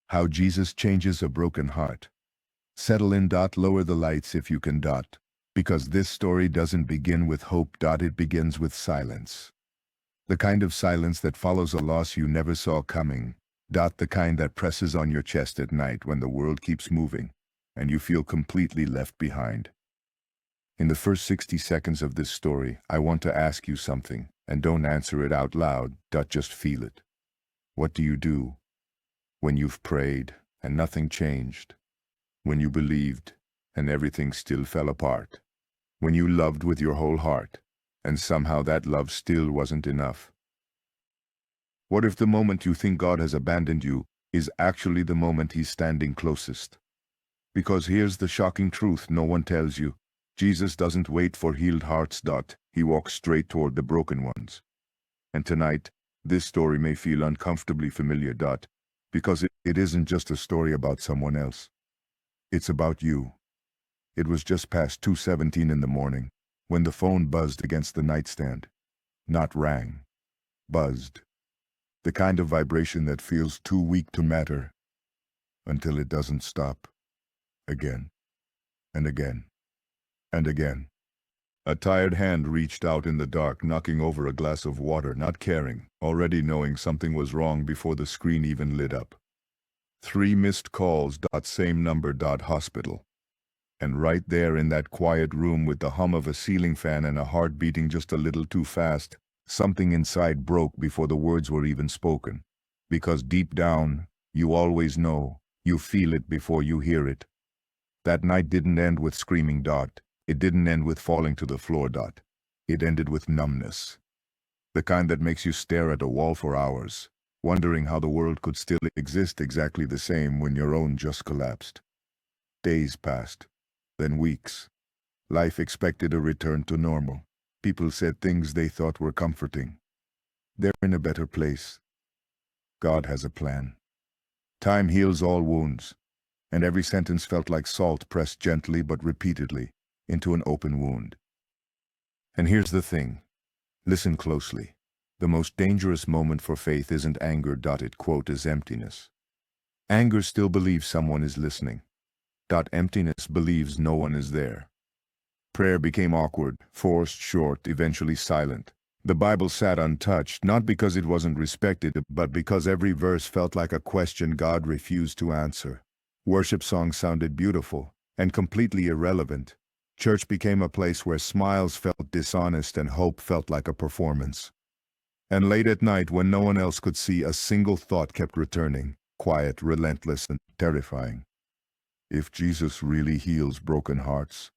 How Jesus changes a broken heart. Settle in. Lower the lights if you can. Because this story doesn't begin with hope. It begins with silence. The kind of silence that follows a loss you never saw coming. The kind that presses on your chest at night when the world keeps moving, and you feel completely left behind. In the first 60 seconds of this story, I want to ask you something, and don't answer it out loud. Just feel it. What do you do when you've prayed and nothing changed? When you believed and everything still fell apart? When you loved with your whole heart and somehow that love still wasn't enough? What if the moment you think God has abandoned you is actually the moment He's standing closest? Because here's the shocking truth no one tells you. Jesus doesn't wait for healed hearts. He walks straight toward the broken ones. And tonight, this story may feel uncomfortably familiar. Because it isn't just a story about someone else. It's about you. It was just past 2:17 in the morning when the phone buzzed against the nightstand. Not rang. Buzzed. The kind of vibration that feels too weak to matter until it doesn't stop. Again. And again. And again. A tired hand reached out in the dark, knocking over a glass of water, not caring, already knowing something was wrong before the screen even lit up. 3 missed calls. Same number. Hospital. And right there in that quiet room with the hum of a ceiling fan and a heart beating just a little too fast, something inside broke before the words were even spoken. Because deep down, you always know, you feel it before you hear it. That night didn't end with screaming. It didn't end with falling to the floor. It ended with numbness. The kind that makes you stare at a wall for hours, wondering how the world could still exist exactly the same when your own just collapsed. Days passed. Then weeks. Life expected a return to normal. People said things they thought were comforting. They're in a better place. God has a plan. Time heals all wounds. And every sentence felt like salt pressed gently but repeatedly into an open wound. And here's the thing. Listen closely. The most dangerous moment for faith isn't anger. It quote is emptiness. Anger still believes someone is listening. Emptiness believes no one is there. Prayer became awkward, forced, short, eventually silent. The Bible sat untouched, not because it wasn't respected, but because every verse felt like a question God refused to answer. Worship songs sounded beautiful and completely irrelevant. Church became a place where smiles felt dishonest and hope felt like a performance. And late at night, when no one else could see, a single thought kept returning, quiet, relentless, and terrifying. If Jesus really heals broken hearts,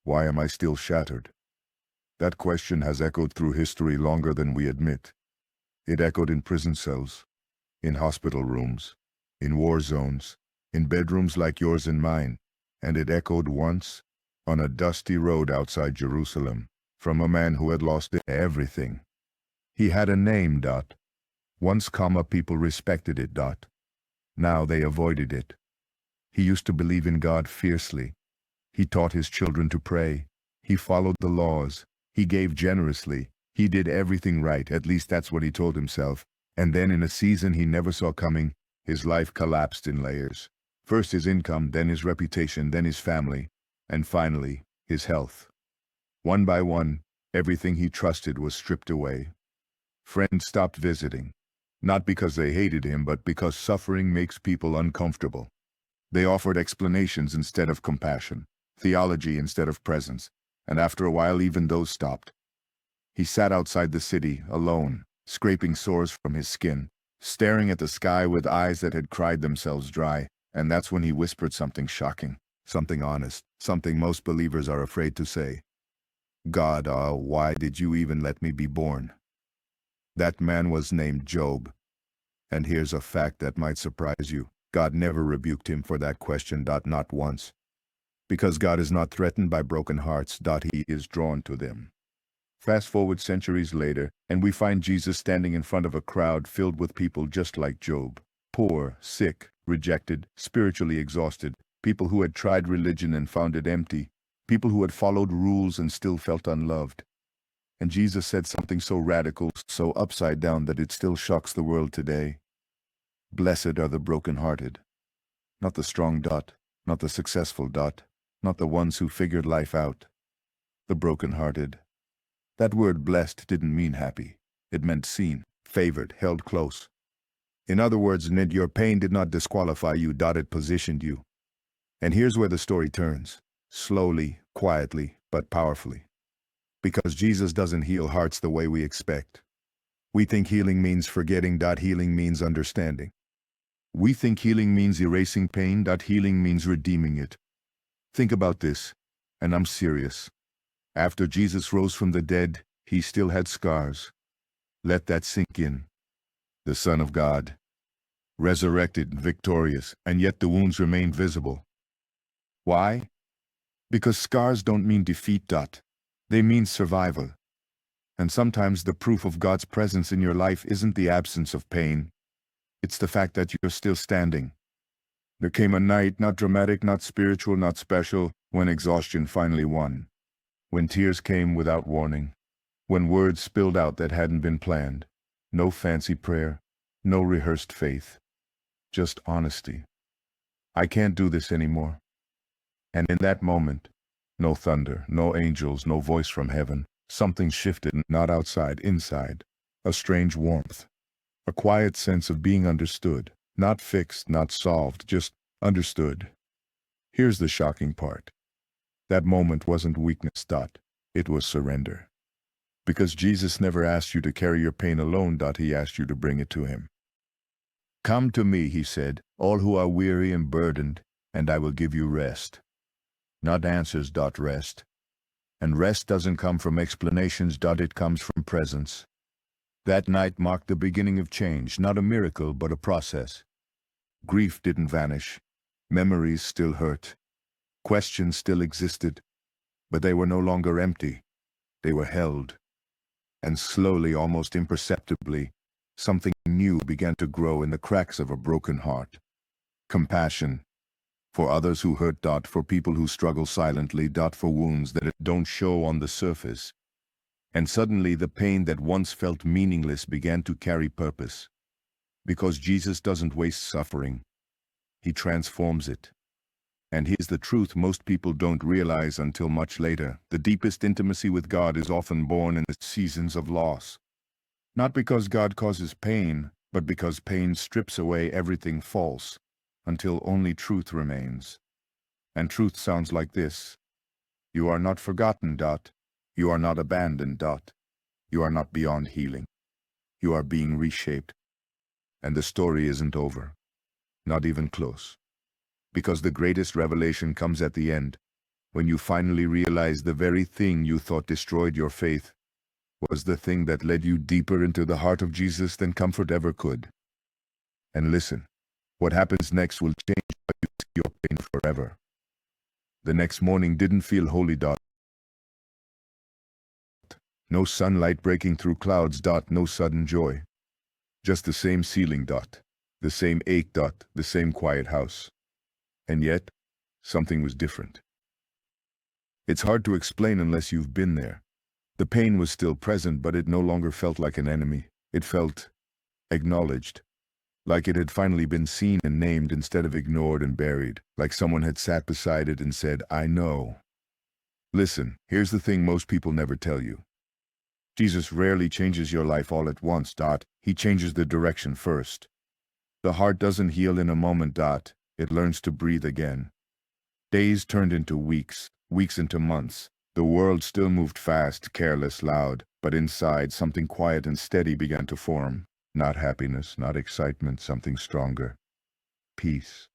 why am I still shattered? That question has echoed through history longer than we admit. It echoed in prison cells, in hospital rooms, in war zones, in bedrooms like yours and mine, and it echoed once, on a dusty road outside Jerusalem, from a man who had lost everything. He had a name. Once, people respected it. Now they avoided it. He used to believe in God fiercely. He taught his children to pray. He followed the laws. He gave generously. He did everything right, at least that's what he told himself. And then in a season he never saw coming, his life collapsed in layers. First his income, then his reputation, then his family, and finally, his health. One by one, everything he trusted was stripped away. Friends stopped visiting. Not because they hated him, but because suffering makes people uncomfortable. They offered explanations instead of compassion, theology instead of presence, and after a while even those stopped. He sat outside the city, alone, scraping sores from his skin, staring at the sky with eyes that had cried themselves dry, and that's when he whispered something shocking, something honest, something most believers are afraid to say. God, why did you even let me be born? That man was named Job. And here's a fact that might surprise you. God never rebuked him for that question. Not once. Because God is not threatened by broken hearts. He is drawn to them. Fast forward centuries later, and we find Jesus standing in front of a crowd filled with people just like Job. Poor, sick, rejected, spiritually exhausted. People who had tried religion and found it empty. People who had followed rules and still felt unloved. And Jesus said something so radical, so upside down that it still shocks the world today. Blessed are the broken-hearted. Not the strong dot, not the successful dot, not the ones who figured life out. The broken-hearted. That word blessed didn't mean happy. It meant seen, favored, held close. In other words, Ned, your pain did not disqualify you, it positioned you. And here's where the story turns. Slowly, quietly, but powerfully. Because Jesus doesn't heal hearts the way we expect. We think healing means forgetting. Healing means understanding. We think healing means erasing pain. Healing means redeeming it. Think about this, and I'm serious. After Jesus rose from the dead, he still had scars. Let that sink in. The Son of God, resurrected and victorious, and yet the wounds remain visible. Why? Because scars don't mean defeat. They mean survival. And sometimes the proof of God's presence in your life isn't the absence of pain. It's the fact that you're still standing. There came a night, not dramatic, not spiritual, not special, when exhaustion finally won. When tears came without warning. When words spilled out that hadn't been planned. No fancy prayer, no rehearsed faith. Just honesty. I can't do this anymore. And in that moment, no thunder, no angels, no voice from heaven. Something shifted, not outside, inside. A strange warmth. A quiet sense of being understood. Not fixed, not solved, just understood. Here's the shocking part. That moment wasn't weakness. It was surrender. Because Jesus never asked you to carry your pain alone. He asked you to bring it to him. Come to me, he said, all who are weary and burdened, and I will give you rest. Not answers. Rest. And rest doesn't come from explanations. It comes from presence. That night marked the beginning of change, not a miracle, but a process. Grief didn't vanish. Memories still hurt. Questions still existed. But they were no longer empty. They were held. And slowly, almost imperceptibly, something new began to grow in the cracks of a broken heart. Compassion. For others who hurt. For people who struggle silently. For wounds that don't show on the surface. And suddenly the pain that once felt meaningless began to carry purpose. Because Jesus doesn't waste suffering. He transforms it. And here's the truth most people don't realize until much later. The deepest intimacy with God is often born in the seasons of loss. Not because God causes pain, but because pain strips away everything false, until only truth remains. And truth sounds like this. You are not forgotten. You are not abandoned. You are not beyond healing. You are being reshaped. And the story isn't over. Not even close. Because the greatest revelation comes at the end, when you finally realize the very thing you thought destroyed your faith was the thing that led you deeper into the heart of Jesus than comfort ever could. And listen, what happens next will change how you see your pain forever. The next morning didn't feel holy. No sunlight breaking through clouds. No sudden joy. Just the same ceiling. The same ache. The same quiet house. And yet, something was different. It's hard to explain unless you've been there. The pain was still present, but it no longer felt like an enemy. It felt acknowledged. Like it had finally been seen and named instead of ignored and buried. Like someone had sat beside it and said, I know. Listen, here's the thing most people never tell you. Jesus rarely changes your life all at once. He changes the direction first. The heart doesn't heal in a moment. It learns to breathe again. Days turned into weeks, weeks into months. The world still moved fast, careless, loud, but inside something quiet and steady began to form. Not happiness, not excitement, something stronger. Peace.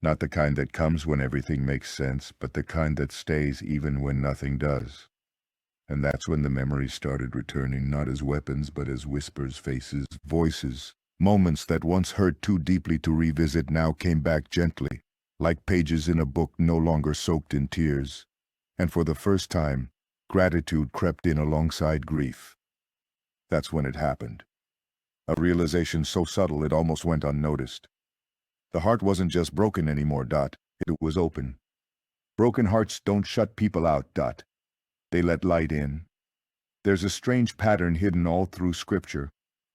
Not the kind that comes when everything makes sense, but the kind that stays even when nothing does. And that's when the memories started returning, not as weapons, but as whispers, faces, voices. Moments that once hurt too deeply to revisit now came back gently, like pages in a book no longer soaked in tears. And for the first time, gratitude crept in alongside grief. That's when it happened. A realization so subtle it almost went unnoticed. The heart wasn't just broken anymore. It was open. Broken hearts don't shut people out. They let light in. There's a strange pattern hidden all through Scripture.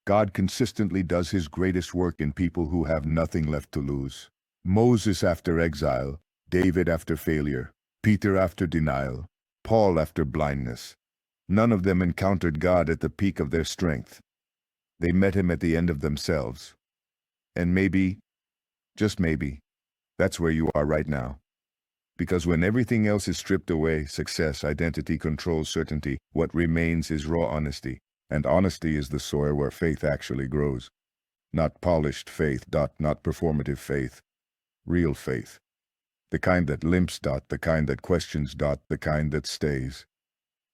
God consistently does his greatest work in people who have nothing left to lose. Moses after exile, David after failure, Peter after denial, Paul after blindness. None of them encountered God at the peak of their strength. They met him at the end of themselves. And maybe, just maybe, that's where you are right now. Because when everything else is stripped away, success, identity, control, certainty, what remains is raw honesty. And honesty is the soil where faith actually grows. Not polished faith, not performative faith. Real faith. The kind that limps, the kind that questions, the kind that stays.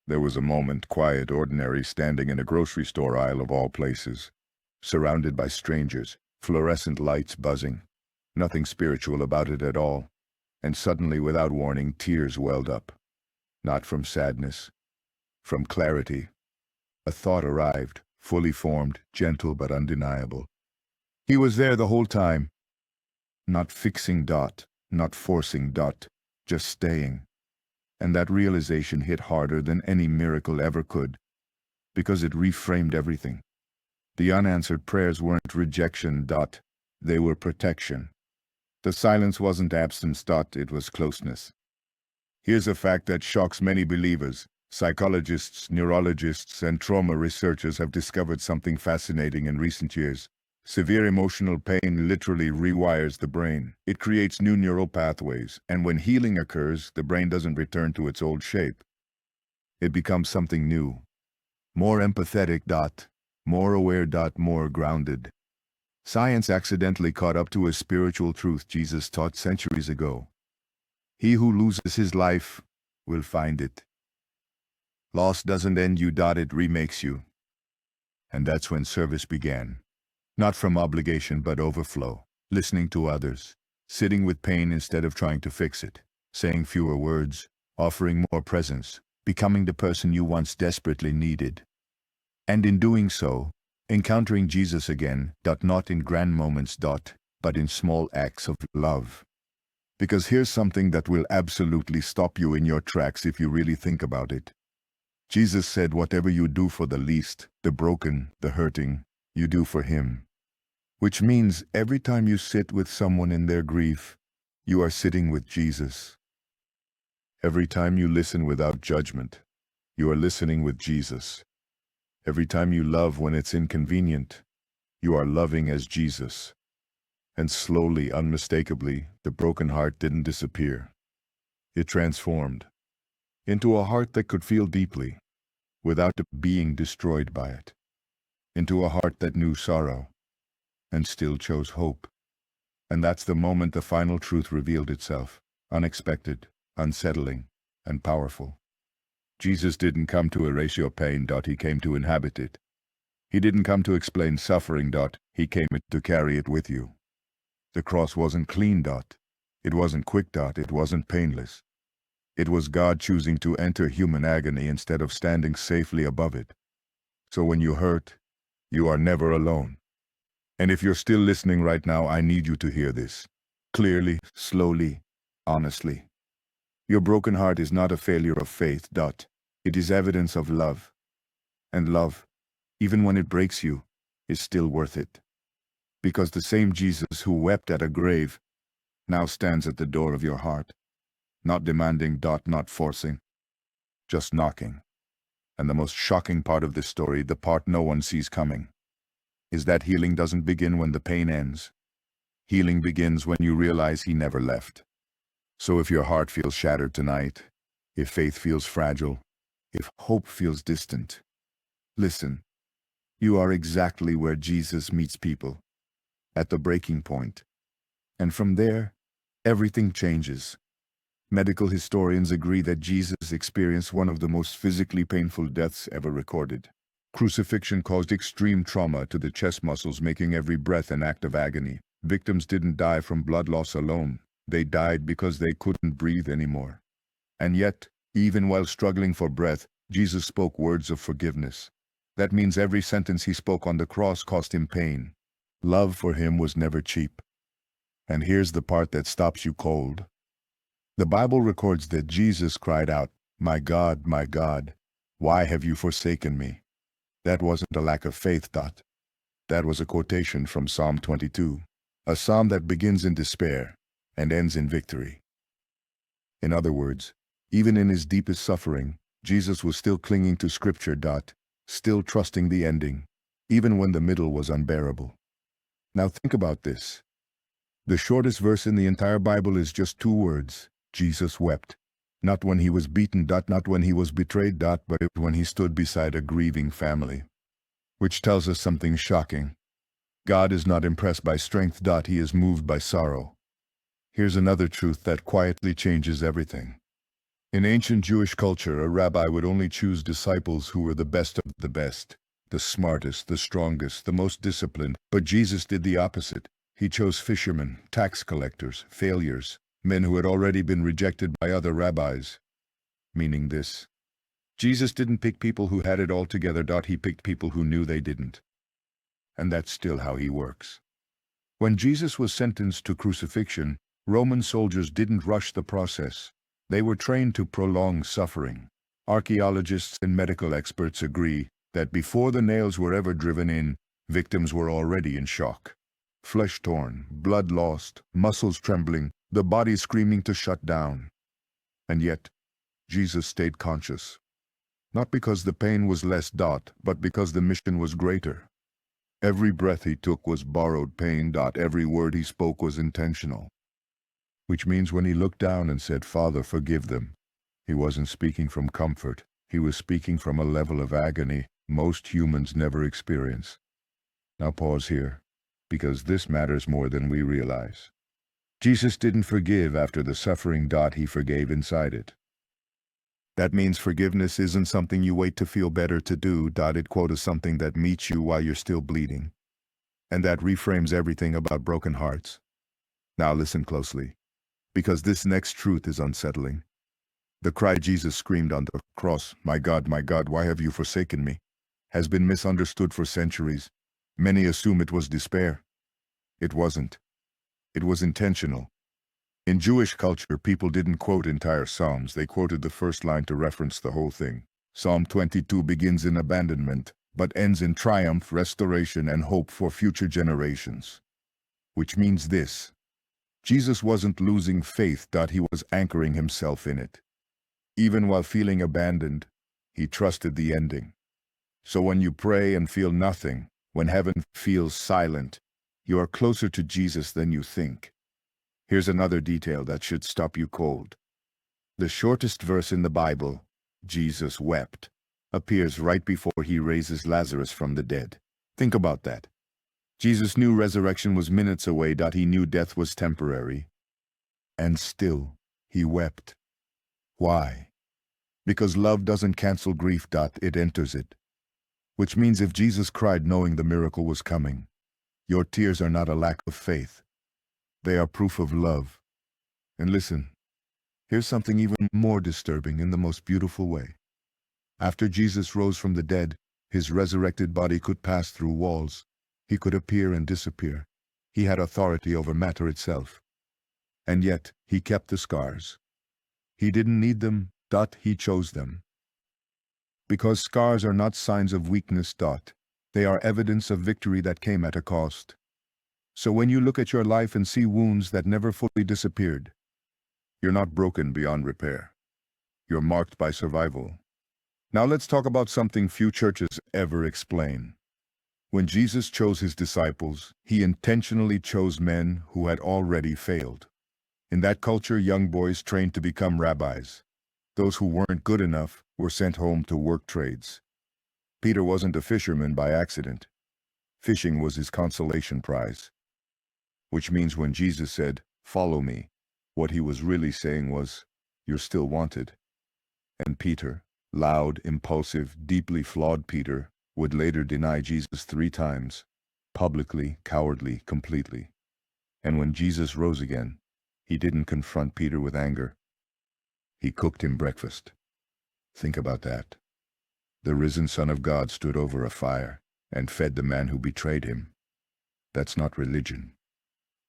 There was a moment, quiet, ordinary, standing in a grocery store aisle of all places. Surrounded by strangers, fluorescent lights buzzing. Nothing spiritual about it at all. And suddenly, without warning, tears welled up. Not from sadness. From clarity. A thought arrived, fully formed, gentle but undeniable. He was there the whole time. Not fixing, not forcing, just staying. And that realization hit harder than any miracle ever could. Because it reframed everything. The unanswered prayers weren't rejection, they were protection. The silence wasn't absence, it was closeness. Here's a fact that shocks many believers. Psychologists, neurologists, and trauma researchers have discovered something fascinating in recent years. Severe emotional pain literally rewires the brain. It creates new neural pathways, and when healing occurs, the brain doesn't return to its old shape. It becomes something new. More empathetic, more aware, more grounded. Science accidentally caught up to a spiritual truth Jesus taught centuries ago. He who loses his life will find it. Loss doesn't end you, it remakes you. And that's when service began. Not from obligation but overflow, listening to others, sitting with pain instead of trying to fix it, saying fewer words, offering more presence, becoming the person you once desperately needed. And in doing so, encountering Jesus again, not in grand moments, but in small acts of love. Because here's something that will absolutely stop you in your tracks if you really think about it. Jesus said, whatever you do for the least, the broken, the hurting, you do for him. Which means every time you sit with someone in their grief, you are sitting with Jesus. Every time you listen without judgment, you are listening with Jesus. Every time you love when it's inconvenient, you are loving as Jesus. And slowly, unmistakably, the broken heart didn't disappear. It transformed into a heart that could feel deeply, without being destroyed by it. Into a heart that knew sorrow, and still chose hope. And that's the moment the final truth revealed itself, unexpected, unsettling, and powerful. Jesus didn't come to erase your pain, he came to inhabit it. He didn't come to explain suffering, he came to carry it with you. The cross wasn't clean, it wasn't quick, it wasn't painless. It was God choosing to enter human agony instead of standing safely above it. So when you hurt, you are never alone. And if you're still listening right now, I need you to hear this. Clearly, slowly, honestly. Your broken heart is not a failure of faith, it is evidence of love. And love, even when it breaks you, is still worth it. Because the same Jesus who wept at a grave now stands at the door of your heart. Not demanding, not forcing, just knocking. And the most shocking part of this story, the part no one sees coming, is that healing doesn't begin when the pain ends. Healing begins when you realize he never left. So if your heart feels shattered tonight, if faith feels fragile, if hope feels distant, listen. You are exactly where Jesus meets people, at the breaking point. And from there, everything changes. Medical historians agree that Jesus experienced one of the most physically painful deaths ever recorded. Crucifixion caused extreme trauma to the chest muscles, making every breath an act of agony. Victims didn't die from blood loss alone. They died because they couldn't breathe anymore. And yet, even while struggling for breath, Jesus spoke words of forgiveness. That means every sentence he spoke on the cross cost him pain. Love for him was never cheap. And here's the part that stops you cold. The Bible records that Jesus cried out, my God, why have you forsaken me?" That wasn't a lack of faith, That was a quotation from Psalm 22, a psalm that begins in despair and ends in victory. In other words, even in his deepest suffering, Jesus was still clinging to Scripture. Still trusting the ending, even when the middle was unbearable. Now think about this. The shortest verse in the entire Bible is just 2 words. Jesus wept. Not when he was beaten. Not when he was betrayed. But when he stood beside a grieving family. Which tells us something shocking. God is not impressed by strength. He is moved by sorrow. Here's another truth that quietly changes everything. In ancient Jewish culture, a rabbi would only choose disciples who were the best of the best, the smartest, the strongest, the most disciplined. But Jesus did the opposite. He chose fishermen, tax collectors, failures, men who had already been rejected by other rabbis. Meaning this: Jesus didn't pick people who had it all together. He picked people who knew they didn't. And that's still how he works. When Jesus was sentenced to crucifixion, Roman soldiers didn't rush the process. They were trained to prolong suffering. Archaeologists and medical experts agree that before the nails were ever driven in, victims were already in shock. Flesh torn, blood lost, muscles trembling, the body screaming to shut down. And yet, Jesus stayed conscious. Not because the pain was less, but because the mission was greater. Every breath he took was borrowed pain. Every word he spoke was intentional. Which means when he looked down and said, "Father, forgive them," he wasn't speaking from comfort. He was speaking from a level of agony most humans never experience. Now pause here, because this matters more than we realize. Jesus didn't forgive after the suffering. He forgave inside it. That means forgiveness isn't something you wait to feel better to do. It quotes something that meets you while you're still bleeding. And that reframes everything about broken hearts. Now listen closely, because this next truth is unsettling. The cry Jesus screamed on the cross, my God, why have you forsaken me?" has been misunderstood for centuries. Many assume it was despair. It wasn't. It was intentional. In Jewish culture, people didn't quote entire psalms. They quoted the first line to reference the whole thing. Psalm 22 begins in abandonment, but ends in triumph, restoration, and hope for future generations. Which means this: Jesus wasn't losing faith. He was anchoring himself in it. Even while feeling abandoned, he trusted the ending. So when you pray and feel nothing, when heaven feels silent, you are closer to Jesus than you think. Here's another detail that should stop you cold. The shortest verse in the Bible, "Jesus wept," appears right before he raises Lazarus from the dead. Think about that. Jesus knew resurrection was minutes away. He knew death was temporary. And still, he wept. Why? Because love doesn't cancel grief. It enters it. Which means if Jesus cried knowing the miracle was coming, your tears are not a lack of faith. They are proof of love. And listen, here's something even more disturbing in the most beautiful way. After Jesus rose from the dead, his resurrected body could pass through walls. He could appear and disappear. He had authority over matter itself. And yet, he kept the scars. He didn't need them. He chose them. Because scars are not signs of weakness. They are evidence of victory that came at a cost. So when you look at your life and see wounds that never fully disappeared, you're not broken beyond repair. You're marked by survival. Now let's talk about something few churches ever explain. When Jesus chose his disciples, he intentionally chose men who had already failed. In that culture, young boys trained to become rabbis. Those who weren't good enough were sent home to work trades. Peter wasn't a fisherman by accident. Fishing was his consolation prize. Which means when Jesus said, "Follow me," what he was really saying was, "You're still wanted." And Peter, loud, impulsive, deeply flawed Peter, would later deny Jesus 3 times, publicly, cowardly, completely. And when Jesus rose again, he didn't confront Peter with anger. He cooked him breakfast. Think about that. The risen Son of God stood over a fire and fed the man who betrayed him. That's not religion.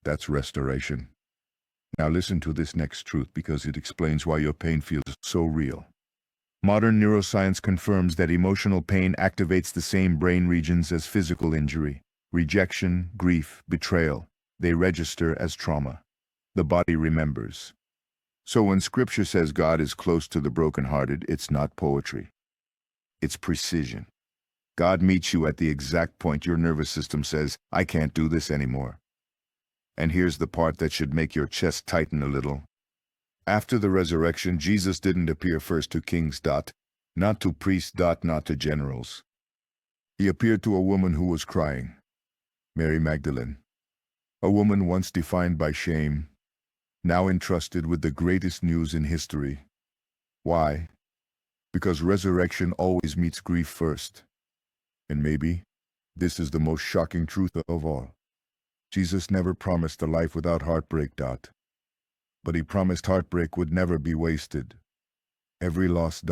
That's restoration. Now listen to this next truth because it explains why your pain feels so real. Modern neuroscience confirms that emotional pain activates the same brain regions as physical injury. Rejection, grief, betrayal, they register as trauma. The body remembers. So when Scripture says God is close to the brokenhearted, it's not poetry. It's precision. God meets you at the exact point your nervous system says, I can't do this anymore. And here's the part that should make your chest tighten a little. After the resurrection, Jesus didn't appear first to kings, not to priests, not to generals. He appeared to a woman who was crying, Mary Magdalene. A woman once defined by shame, now entrusted with the greatest news in history. Why? Because resurrection always meets grief first. And maybe this is the most shocking truth of all. Jesus never promised a life without heartbreak, but he promised heartbreak would never be wasted. Every lost,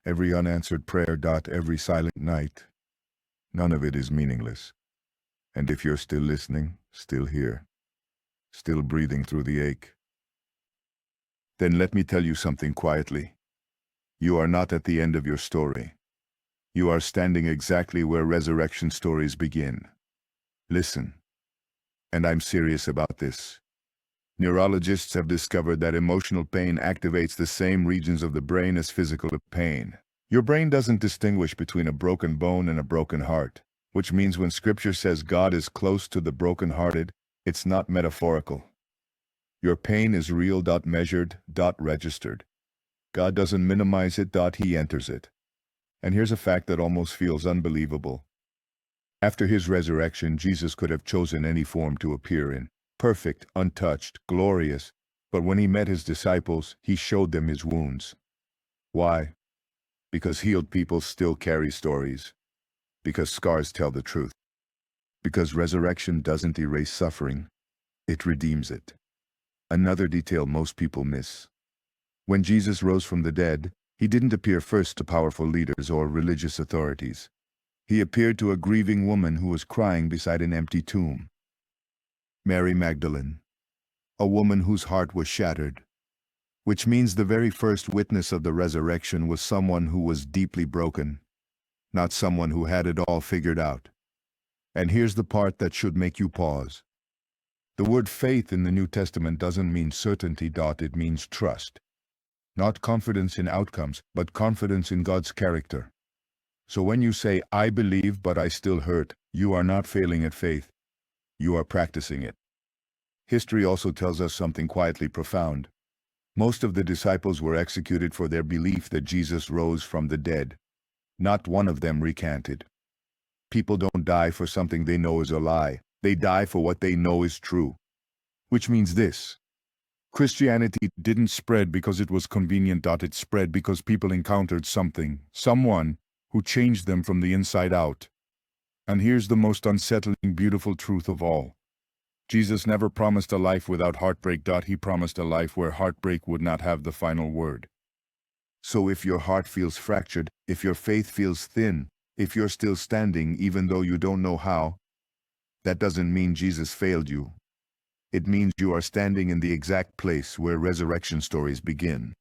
every unanswered prayer, every silent night, none of it is meaningless. And if you're still listening, still here, still breathing through the ache, then let me tell you something quietly. You are not at the end of your story. You are standing exactly where resurrection stories begin. Listen. And I'm serious about this. Neurologists have discovered that emotional pain activates the same regions of the brain as physical pain. Your brain doesn't distinguish between a broken bone and a broken heart, which means when Scripture says God is close to the brokenhearted, it's not metaphorical. Your pain is real, measured, registered. God doesn't minimize it, he enters it. And here's a fact that almost feels unbelievable. After his resurrection, Jesus could have chosen any form to appear in. Perfect, untouched, glorious. But when he met his disciples, he showed them his wounds. Why? Because healed people still carry stories. Because scars tell the truth. Because resurrection doesn't erase suffering, it redeems it. Another detail most people miss. When Jesus rose from the dead, he didn't appear first to powerful leaders or religious authorities. He appeared to a grieving woman who was crying beside an empty tomb. Mary Magdalene, a woman whose heart was shattered, which means the very first witness of the resurrection was someone who was deeply broken, not someone who had it all figured out. And here's the part that should make you pause. The word faith in the New Testament doesn't mean certainty, it means trust. Not confidence in outcomes, but confidence in God's character. So when you say, I believe but I still hurt, you are not failing at faith. You are practicing it. History also tells us something quietly profound. Most of the disciples were executed for their belief that Jesus rose from the dead. Not one of them recanted. People don't die for something they know is a lie. They die for what they know is true. Which means this. Christianity didn't spread because it was convenient. It spread because people encountered something, someone, who changed them from the inside out. And here's the most unsettling, beautiful truth of all. Jesus never promised a life without heartbreak. He promised a life where heartbreak would not have the final word. So if your heart feels fractured, if your faith feels thin, if you're still standing even though you don't know how, that doesn't mean Jesus failed you. It means you are standing in the exact place where resurrection stories begin.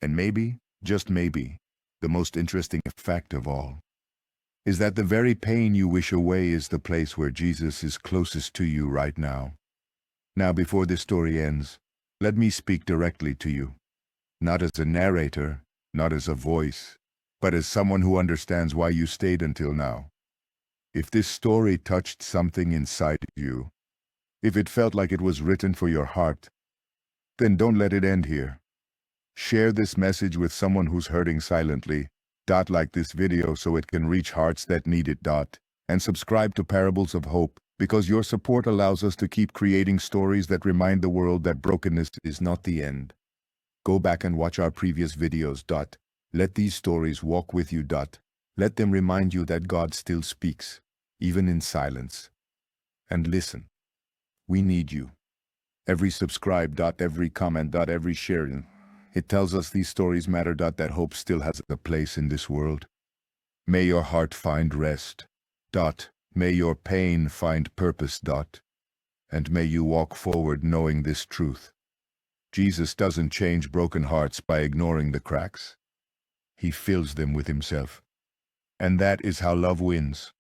And maybe, just maybe, the most interesting fact of all is that the very pain you wish away is the place where Jesus is closest to you right now. Now, before this story ends, let me speak directly to you. Not as a narrator, not as a voice, but as someone who understands why you stayed until now. If this story touched something inside you, if it felt like it was written for your heart, then don't let it end here. Share this message with someone who's hurting silently. Like this video so it can reach hearts that need it. And subscribe to Parables of Hope, because your support allows us to keep creating stories that remind the world that brokenness is not the end. Go back and watch our previous videos. Let these stories walk with you. Let them remind you that God still speaks, even in silence. And listen, we need you. Every subscribe. Every comment. Every share. It tells us these stories matter. That hope still has a place in this world. May your heart find rest. May your pain find purpose. And may you walk forward knowing this truth. Jesus doesn't change broken hearts by ignoring the cracks. He fills them with himself. And that is how love wins.